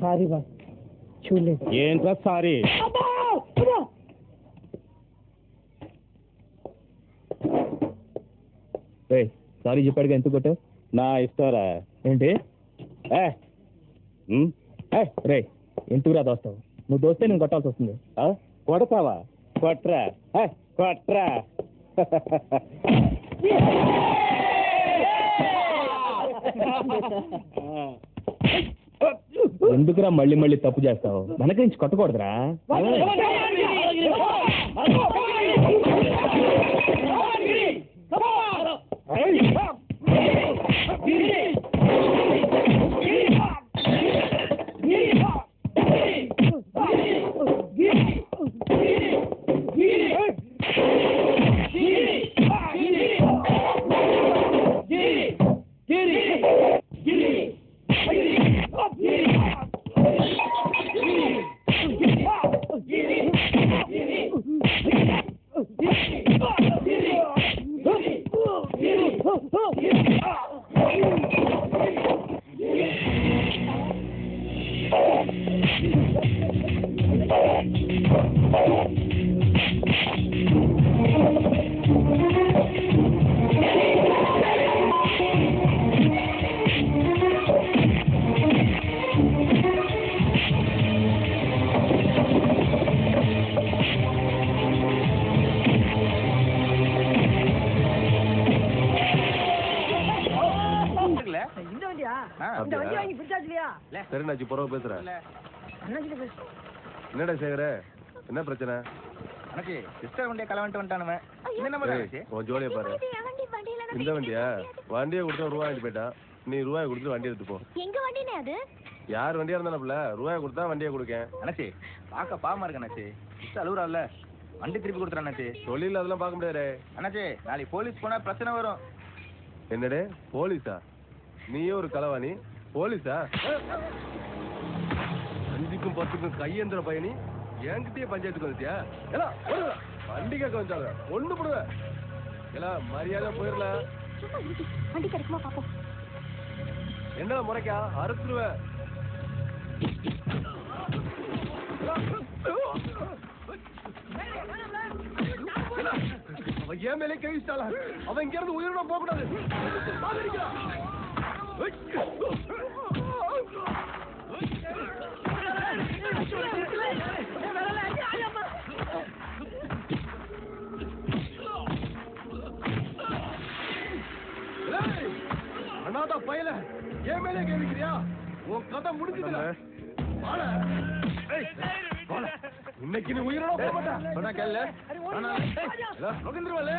Sorry boss చూడలేదు. ఏంట్రా sorry? Sorry చెప్పాడుగా ఎందుకు కొట్టావు? నా ఇస్తారా ఏంటి? రే ఎందుకు రా దోస్తావు? నువ్వు దోస్తే నేను కొట్టాల్సి వస్తుంది. కొడతావా? కొట్రా కొట్రా. ఎందుకురా మళ్ళీ మళ్ళీ తప్పు చేస్తావు? వెనక నుంచి కొట్టకూడదురా. சரிண்ணாச்சி புறவை பேசுறேன். என்னடா சேகர, என்ன பிரச்சனை? அண்ணாச்சி சிஸ்டர் வண்டியை களவன்ட்டு வந்துட்டானுமே. உன் ஜோலியை பாரு. இந்த வண்டியா? வண்டியை கொடுத்தா ரூபாய் வாங்கிட்டு போயிட்டான். நீ ரூபாய் கொடுத்து வண்டி எடுத்து போ. எங்க வண்டினே அது? யார் வண்டியா இருந்தானப்ல ரூபாய் கொடுத்தா வண்டியை கொடுக்கேன். அண்ணாச்சி பார்க்க பாவமா இருக்கு அண்ணாச்சி. சிஸ்டர் அழுகுறாள்ல, வண்டி திருப்பி கொடுத்துறேன் அண்ணாச்சி. தொழில் அதெல்லாம் பார்க்க முடியாது அண்ணாச்சி. நாளைக்கு போலீஸ் போனா பிரச்சனை வரும். என்னடே போலீஸா? நீயே ஒரு களவாணி, போலீஸா? 5க்கும் 10க்கும் கையேந்திர பயணி என்கிட்டயே பஞ்சாயத்துக்கு வந்துட்டியா? வண்டி கேட்க வந்தாங்க ஒண்ணு போடுவ. எல்லாம் மரியாதை போயிடலாம். வண்டி கிடைக்குமா பாப்போம். என்ன முறைக்கா அறுத்துருவேன். அவன் ஏன் மேலே கழிச்சிட்டாளா? அவன் இங்க இருந்து உயிரோட போக கூடாது. அண்ணாதா பயல ஏன் மேலே கேட்கிறியா? உன் கதை முடிஞ்சுதுல. இன்னைக்கு நீ உயிரோட போக மாட்டா. சொன்னா கேளு. நோக்கிந்துருவல்ல.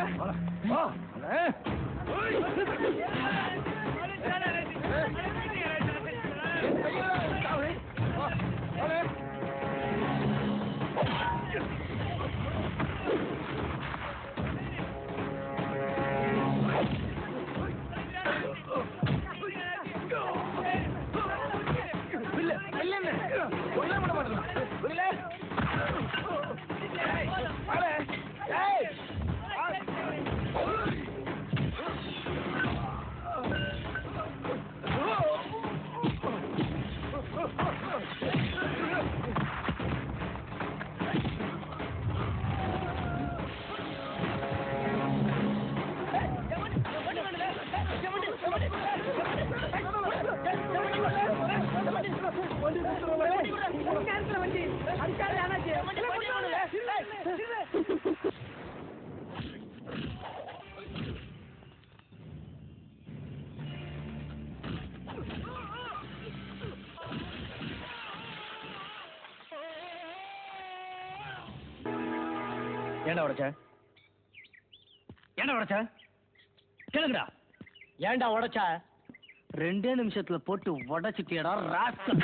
ஏன்டா உடைச்ச? ஏன்டா உடைச்ச? கேளுங்கடா. ஏன்டா உடைச்ச? 2 நிமிஷத்துல போட்டு உடைச்சிட்டியடா ராஸ்கல்.